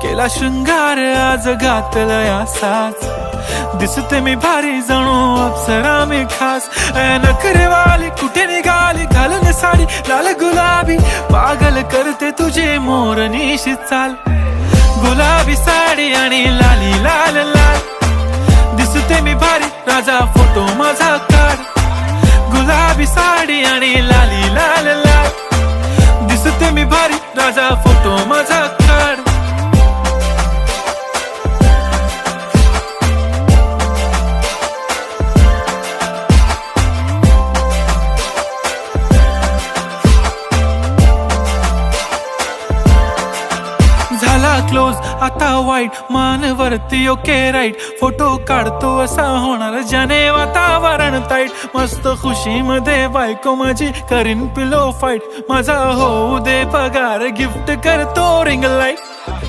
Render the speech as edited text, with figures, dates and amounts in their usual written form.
केला शृंगार आज घातला असाच, दिसते मी भारी जणू अप्सरा मी खास. नखरेवाली कुठे निघाली घालून साडी लाल गुलाबी, पागल करते तुझे मोरनीशी चाल. गुलाबी साडी आणि लाली लाल लाल, दिसते मी भारी राजा फोटो माझा काढ. गुलाबी साडी आणि लाली लाल लाल, दिसते मी भारी राजा फोटो माझा काढ. झाला क्लोज आता वाईट, मान वरती ओके राईट. फोटो काढतो असा होणार ज्याने वातावरण ताईट. मस्त खुशी मध्ये बायको माझी करीन पिलो फाईट. माझा होऊ दे पगार गिफ्ट करतो रिंग लाईट.